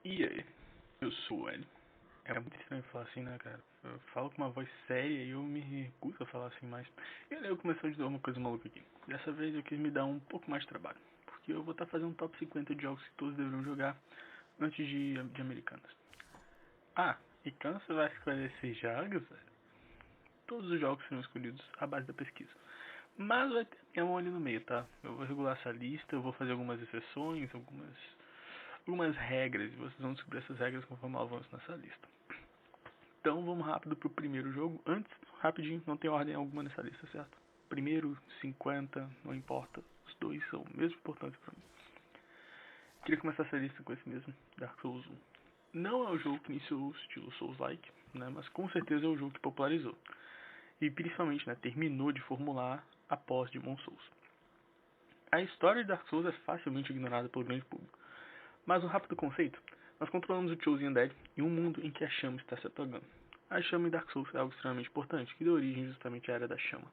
E aí, eu sou o L. É muito estranho falar assim, né, cara? Eu falo com uma voz séria e eu me recuso a falar assim mais. E aí eu comecei a dizer uma coisa maluca aqui. Dessa vez eu quis me dar um pouco mais de trabalho. Porque eu vou estar fazendo um top 50 de jogos que todos deveriam jogar antes de Americanas. Ah, e quando você vai escolher esses jogos, velho, todos os jogos serão escolhidos à base da pesquisa. Mas vai ter minha mão ali no meio, tá? Eu vou regular essa lista, eu vou fazer algumas exceções, algumas regras, e vocês vão descobrir essas regras conforme eu avanço nessa lista. Então vamos rápido pro primeiro jogo. Antes, rapidinho, não tem ordem alguma nessa lista, certo? Primeiro, 50, não importa. Os dois são mesmo importantes pra mim. Queria começar essa lista com esse mesmo, Dark Souls 1. Não é o jogo que iniciou o estilo Souls-like, né? Mas com certeza é o jogo que popularizou. E principalmente, né, terminou de formular após Demon Souls. A história de Dark Souls é facilmente ignorada pelo grande público. Mas um rápido conceito, nós controlamos o Chosen Undead em um mundo em que a chama está se apagando. A chama em Dark Souls é algo extremamente importante, que deu origem justamente à Era da Chama.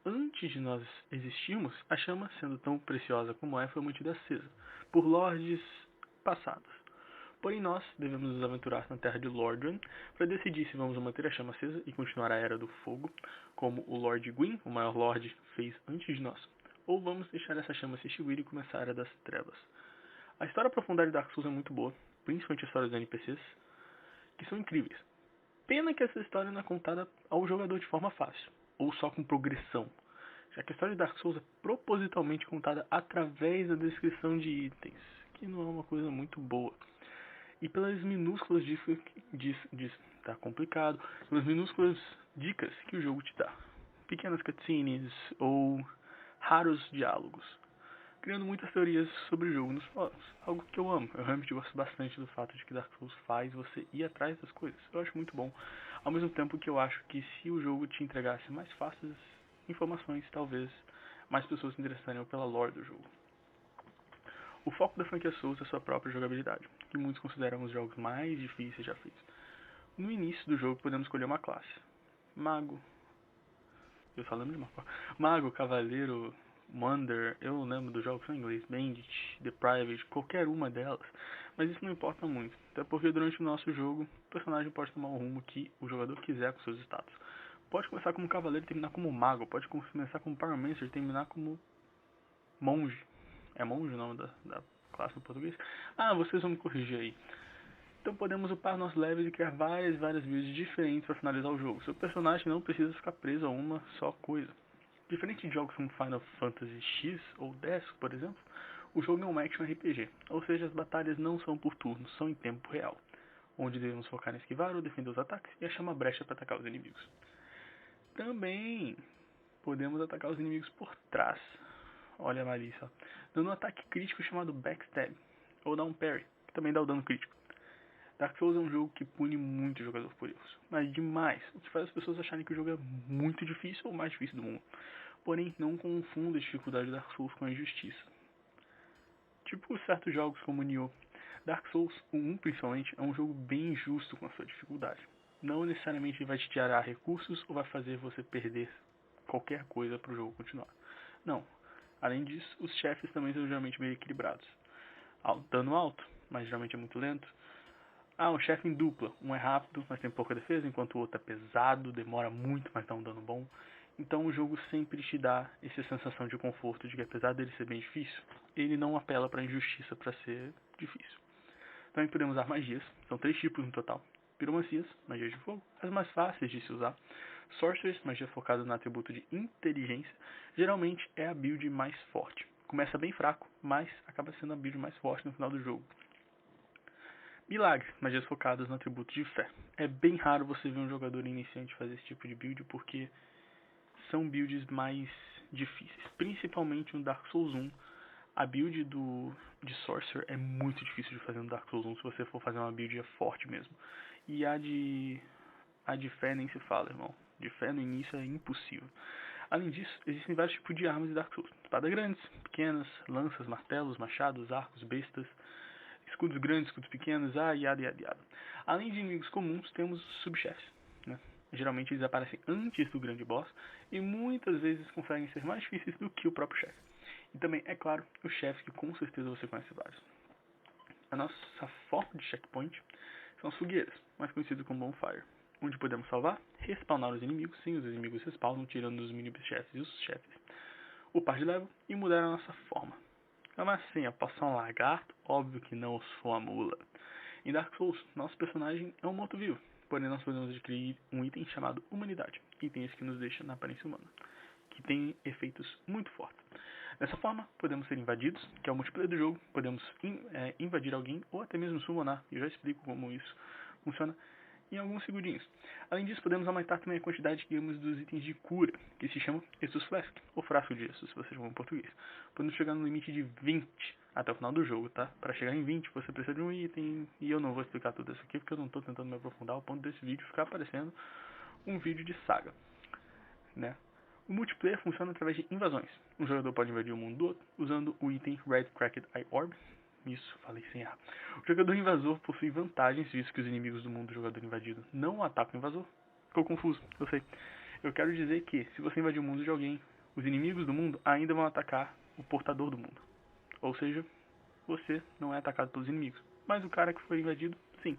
Antes de nós existirmos, a chama, sendo tão preciosa como é, foi mantida acesa por lords passados. Porém, nós devemos nos aventurar na terra de Lordran para decidir se vamos manter a chama acesa e continuar a Era do Fogo, como o Lord Gwyn, o maior Lorde, fez antes de nós, ou vamos deixar essa chama se extinguir e começar a Era das Trevas. A história aprofundada de Dark Souls é muito boa, principalmente a história dos NPCs, que são incríveis. Pena que essa história não é contada ao jogador de forma fácil, ou só com progressão, já que a história de Dark Souls é propositalmente contada através da descrição de itens, que não é uma coisa muito boa. E pelas minúsculas tá complicado, pelas minúsculas dicas que o jogo te dá. Pequenas cutscenes ou raros diálogos, criando muitas teorias sobre o jogo nos fóruns. Algo que eu amo. Eu realmente gosto bastante do fato de que Dark Souls faz você ir atrás das coisas. Eu acho muito bom. Ao mesmo tempo que eu acho que se o jogo te entregasse mais fáceis informações, talvez mais pessoas se interessariam pela lore do jogo. O foco da franquia Souls é sua própria jogabilidade, que muitos consideram os jogos mais difíceis já feitos. No início do jogo podemos escolher uma classe. Mago. Eu só lembro de uma. Mago, Cavaleiro, Wonder, eu lembro dos jogos em inglês, Bandit, The Private, qualquer uma delas, mas isso não importa muito, até porque durante o nosso jogo, o personagem pode tomar o rumo que o jogador quiser com seus status. Pode começar como Cavaleiro e terminar como Mago, pode começar como Pyromancer e terminar como Monge. É Monge o nome da classe em português? Ah, vocês vão me corrigir aí. Então podemos upar nossos levels e criar várias builds diferentes para finalizar o jogo. Seu personagem não precisa ficar preso a uma só coisa. Diferente de jogos como Final Fantasy X ou X, por exemplo, o jogo é um action RPG, ou seja, as batalhas não são por turnos, são em tempo real, onde devemos focar em esquivar ou defender os ataques e achar uma brecha para atacar os inimigos. Também podemos atacar os inimigos por trás, olha a malícia, dando um ataque crítico chamado Backstab, ou dar um parry, que também dá o dano crítico. Dark Souls é um jogo que pune muito o jogador por isso, mas demais, o que faz as pessoas acharem que o jogo é muito difícil ou o mais difícil do mundo. Porém, não confunda a dificuldade de Dark Souls com a injustiça. Tipo certos jogos como Nioh, Dark Souls 1 principalmente é um jogo bem injusto com a sua dificuldade. Não necessariamente vai te tirar recursos ou vai fazer você perder qualquer coisa para o jogo continuar. Não. Além disso, os chefes também são geralmente meio equilibrados. Dano alto, mas geralmente é muito lento. Um chefe em dupla. Um é rápido, mas tem pouca defesa, enquanto o outro é pesado, demora muito, mas dá um dano bom. Então o jogo sempre te dá essa sensação de conforto de que apesar dele ser bem difícil, ele não apela para a injustiça para ser difícil. Também podemos usar magias, são 3 tipos no total. Piromancias, magias de fogo, as mais fáceis de se usar. Sorcerers, magia focada no atributo de inteligência, geralmente é a build mais forte. Começa bem fraco, mas acaba sendo a build mais forte no final do jogo. Milagres, magias focadas no atributo de fé. É bem raro você ver um jogador iniciante fazer esse tipo de build porque são builds mais difíceis. Principalmente no Dark Souls 1, a build de Sorcerer é muito difícil de fazer no Dark Souls 1 se você for fazer uma build forte mesmo. E a de fé nem se fala, irmão. De fé no início é impossível. Além disso, existem vários tipos de armas de Dark Souls. Espadas grandes, pequenas, lanças, martelos, machados, arcos, bestas, escudos grandes, escudos pequenos, yada. Além de inimigos comuns, temos subchefes, né? Geralmente eles aparecem antes do grande boss e muitas vezes conseguem ser mais difíceis do que o próprio chefe. E também, é claro, os chefes que com certeza você conhece vários. A nossa forma de checkpoint, são as fogueiras, mais conhecidas como bonfire, onde podemos salvar, respawnar os inimigos, sim, os inimigos respawnam, tirando os mini-chefes e os chefes, upar de level e mudar a nossa forma. Mas assim, eu posso ser um lagarto? Óbvio que não sou uma mula. Em Dark Souls, nosso personagem é um morto-vivo, porém nós podemos adquirir um item chamado Humanidade, item esse que nos deixa na aparência humana, que tem efeitos muito fortes. Dessa forma, podemos ser invadidos, que é o multiplayer do jogo, podemos invadir alguém ou até mesmo summonar, e eu já explico como isso funciona em alguns segundinhos. Além disso, podemos aumentar também a quantidade que ganhamos dos itens de cura, que se chamam Estus Flask, ou frasco de Estus, se você chamam em português. Podemos chegar no limite de 20 até o final do jogo, tá? Para chegar em 20, você precisa de um item, e eu não vou explicar tudo isso aqui, porque eu não estou tentando me aprofundar ao ponto desse vídeo ficar parecendo um vídeo de saga, né? O multiplayer funciona através de invasões. Um jogador pode invadir o mundo do outro usando o item Red Cracked Eye Orb. Isso, falei sem errar. O jogador invasor possui vantagens, visto que os inimigos do mundo do jogador invadido não atacam o invasor. Ficou confuso, eu sei. Eu quero dizer que, se você invadir o mundo de alguém, os inimigos do mundo ainda vão atacar o portador do mundo. Ou seja, você não é atacado pelos inimigos. Mas o cara que foi invadido, sim.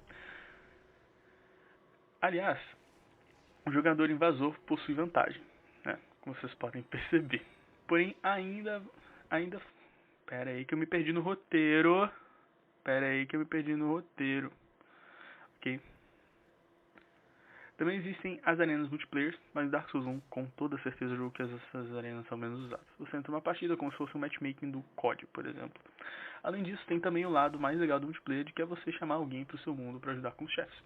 Aliás, o jogador invasor possui vantagem, né? Como vocês podem perceber. Porém, ainda... Pera aí que eu me perdi no roteiro. Ok. Também existem as arenas multiplayer, mas em Dark Souls 1, com toda certeza, eu jogo que essas arenas são menos usadas. Você entra numa partida como se fosse um matchmaking do COD, por exemplo. Além disso, tem também o lado mais legal do multiplayer, de que é você chamar alguém pro seu mundo para ajudar com os chefes.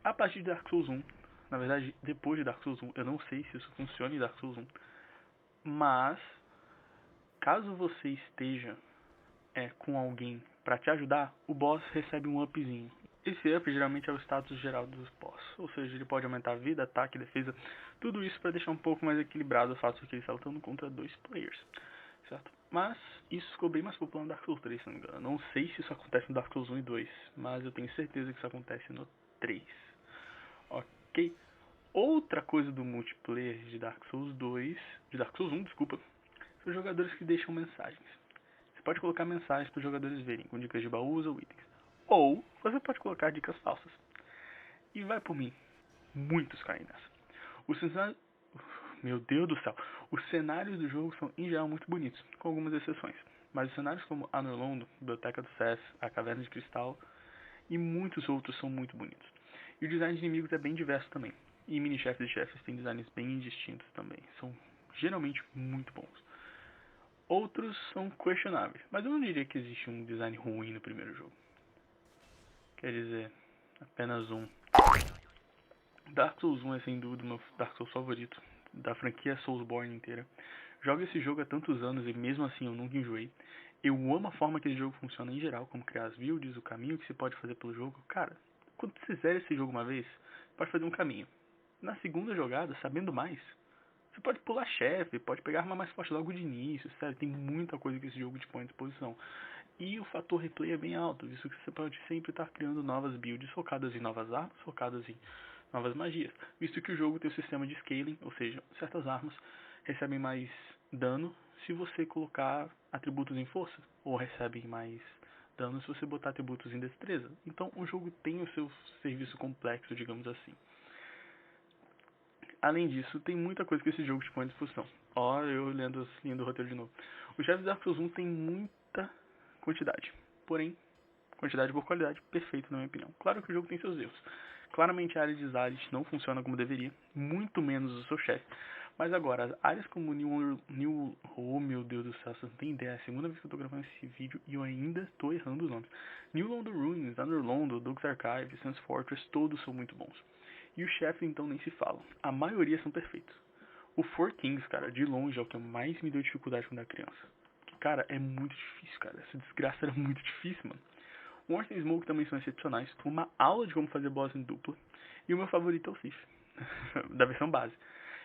A partir de Dark Souls 1, na verdade, depois de Dark Souls 1, eu não sei se isso funciona em Dark Souls 1, mas caso você esteja com alguém para te ajudar, o boss recebe um upzinho. Esse up geralmente é o status geral dos boss, ou seja, ele pode aumentar a vida, ataque, defesa, tudo isso para deixar um pouco mais equilibrado o fato de que ele está lutando contra 2 players, certo? Mas isso ficou bem mais popular no Dark Souls 3, se não me engano. Não sei se isso acontece no Dark Souls 1 e 2, mas eu tenho certeza que isso acontece no 3. Ok? Outra coisa do multiplayer de Dark Souls 1, desculpa, são jogadores que deixam mensagens. Você pode colocar mensagens para os jogadores verem, com dicas de baús ou itens. Ou você pode colocar dicas falsas. E vai por mim, muitos caem nessa. Meu Deus do céu. Os cenários do jogo são em geral muito bonitos, com algumas exceções. Mas os cenários como Anor Londo, Biblioteca do Seth, a Caverna de Cristal e muitos outros são muito bonitos. E o design de inimigos é bem diverso também. E mini-chefes e chefes têm designs bem distintos também. São geralmente muito bons. Outros são questionáveis, mas eu não diria que existe um design ruim no primeiro jogo. Quer dizer, apenas um. Dark Souls 1 é sem dúvida o meu Dark Souls favorito, da franquia Soulsborne inteira. Jogo esse jogo há tantos anos e mesmo assim eu nunca enjoei. Eu amo a forma que esse jogo funciona em geral, como criar as builds, o caminho que você pode fazer pelo jogo. Cara, quando você zera esse jogo uma vez, pode fazer um caminho. Na segunda jogada, sabendo mais, você pode pular chefe, pode pegar arma mais forte logo de início, sério, tem muita coisa que esse jogo te põe à disposição. E o fator replay é bem alto, visto que você pode sempre estar criando novas builds focadas em novas armas, focadas em novas magias, visto que o jogo tem o sistema de scaling, ou seja, certas armas recebem mais dano se você colocar atributos em força, ou recebem mais dano se você botar atributos em destreza. Então o jogo tem o seu serviço complexo, digamos assim. Além disso, tem muita coisa que esse jogo te põe à disposição. Ó, eu lendo o roteiro de novo. O chefe de Dark Souls 1 tem muita quantidade, porém, quantidade por qualidade, perfeito na minha opinião. Claro que o jogo tem seus erros. Claramente a área de Xalith não funciona como deveria, muito menos o seu chefe. Mas agora, as áreas como oh meu Deus do céu, você não tem ideia, é a segunda vez que eu tô gravando esse vídeo e eu ainda tô errando os nomes. New Londo Ruins, Anor Londo, Duke's Archive, Sans Fortress, todos são muito bons. E os chefes então nem se falam, a maioria são perfeitos. O Four Kings, cara, de longe é o que mais me deu dificuldade quando era criança. Cara, é muito difícil, cara, essa desgraça era muito difícil, mano. O Warren e Smoke também são excepcionais, uma aula de como fazer boss em dupla. E o meu favorito é o Sif, da versão base.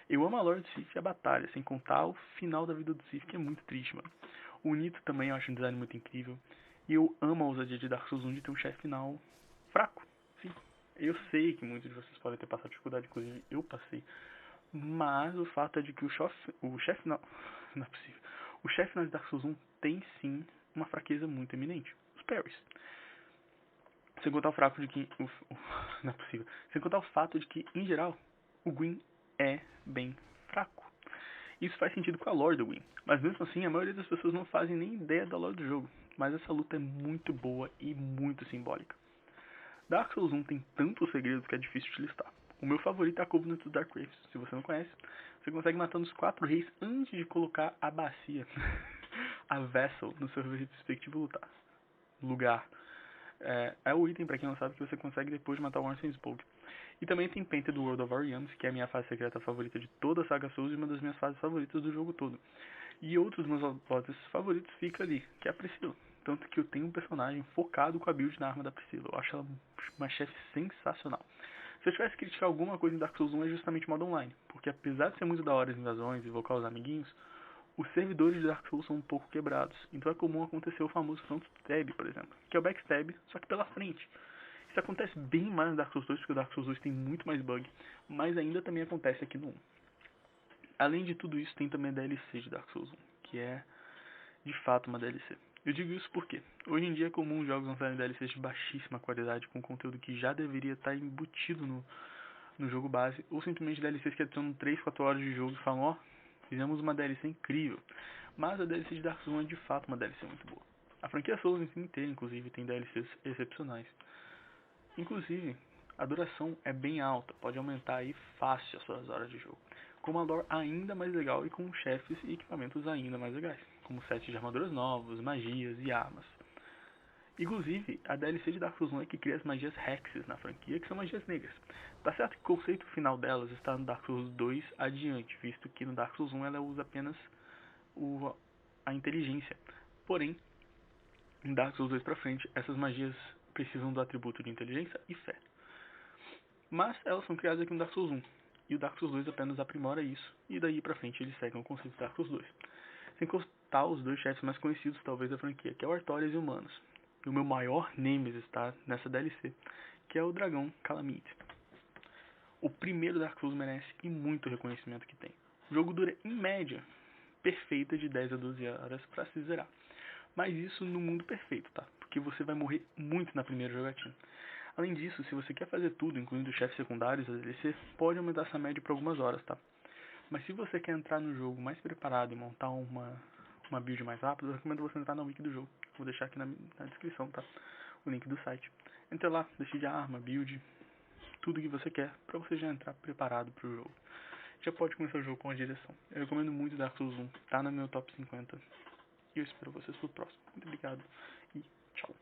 Eu amo a lore do Sif e a batalha, sem contar o final da vida do Sif, que é muito triste, mano. O Nito também eu acho um design muito incrível. E eu amo a ousadia de Dark Souls 1 de ter um chefe final fraco. Sim, eu sei que muitos de vocês podem ter passado dificuldade, inclusive eu passei. Mas o fato é de que o chefe final... Não é possível. O chefe final de Dark Souls 1 tem sim uma fraqueza muito eminente. Os parries. Sem contar o fraco de que... não é possível. Sem contar o fato de que, em geral, o Gwyn é bem fraco. Isso faz sentido com a lore do Gwyn. Mas mesmo assim, a maioria das pessoas não fazem nem ideia da lore do jogo. Mas essa luta é muito boa e muito simbólica. Dark Souls 1 tem tantos segredos que é difícil de listar. O meu favorito é a Covenant dos Dark Graves. Se você não conhece, você consegue matando os 4 reis antes de colocar a bacia, a Vessel, no seu respectivo lugar. É o item, pra quem não sabe, que você consegue depois de matar o Ornsteinsburg. E também tem Painted World of Oriams, que é a minha fase secreta favorita de toda a saga Souls e uma das minhas fases favoritas do jogo todo. E outros dos meus bosses favoritos fica ali, que é a Priscilla. Tanto que eu tenho um personagem focado com a build na arma da Priscilla. Eu acho ela uma chefe sensacional. Se eu tivesse que criticar alguma coisa em Dark Souls 1 é justamente o modo online. Porque apesar de ser muito da hora as invasões e invocar os amiguinhos, os servidores de Dark Souls são um pouco quebrados. Então é comum acontecer o famoso front-stab, por exemplo. Que é o backstab, só que pela frente. Isso acontece bem mais no Dark Souls 2, porque o Dark Souls 2 tem muito mais bug. Mas ainda também acontece aqui no 1. Além de tudo isso, tem também a DLC de Dark Souls 1, que é de fato uma DLC. Eu digo isso porque hoje em dia é comum os jogos lançarem DLCs de baixíssima qualidade, com conteúdo que já deveria estar embutido no jogo base, ou simplesmente DLCs que adicionam 3, 4 horas de jogo e falam, ó, fizemos uma DLC incrível. Mas a DLC de Dark Souls 1 é de fato uma DLC muito boa. A franquia Souls em si inteira, inclusive, tem DLCs excepcionais. Inclusive, a duração é bem alta, pode aumentar aí fácil as suas horas de jogo, com uma lore ainda mais legal e com chefes e equipamentos ainda mais legais, como sets de armaduras novos, magias e armas. Inclusive, a DLC de Dark Souls 1 é que cria as magias Hexes na franquia, que são magias negras. Tá certo que o conceito final delas está no Dark Souls 2 adiante, visto que no Dark Souls 1 ela usa apenas a inteligência. Porém, em Dark Souls 2 pra frente, essas magias precisam do atributo de inteligência e fé. Mas elas são criadas aqui no Dark Souls 1. E o Dark Souls 2 apenas aprimora isso. E daí pra frente eles seguem o conceito do Dark Souls 2. Sem contar os dois chefes mais conhecidos talvez da franquia, que é o Artorias e o Humanos. E o meu maior Nemesis está nessa DLC, que é o dragão Calamity. O primeiro Dark Souls merece e muito reconhecimento que tem. O jogo dura em média perfeita de 10 a 12 horas pra se zerar. Mas isso no mundo perfeito, tá? Porque você vai morrer muito na primeira jogatina. Além disso, se você quer fazer tudo, incluindo os chefes secundários da DLC, pode aumentar essa média por algumas horas, tá? Mas se você quer entrar no jogo mais preparado e montar uma build mais rápida, eu recomendo você entrar na wiki do jogo. Vou deixar aqui na descrição, tá? O link do site. Entra lá, decide a arma, build, tudo que você quer, pra você já entrar preparado pro jogo. Já pode começar o jogo com a direção. Eu recomendo muito Dark Souls 1, tá no meu top 50. E eu espero vocês pro próximo. Muito obrigado e tchau.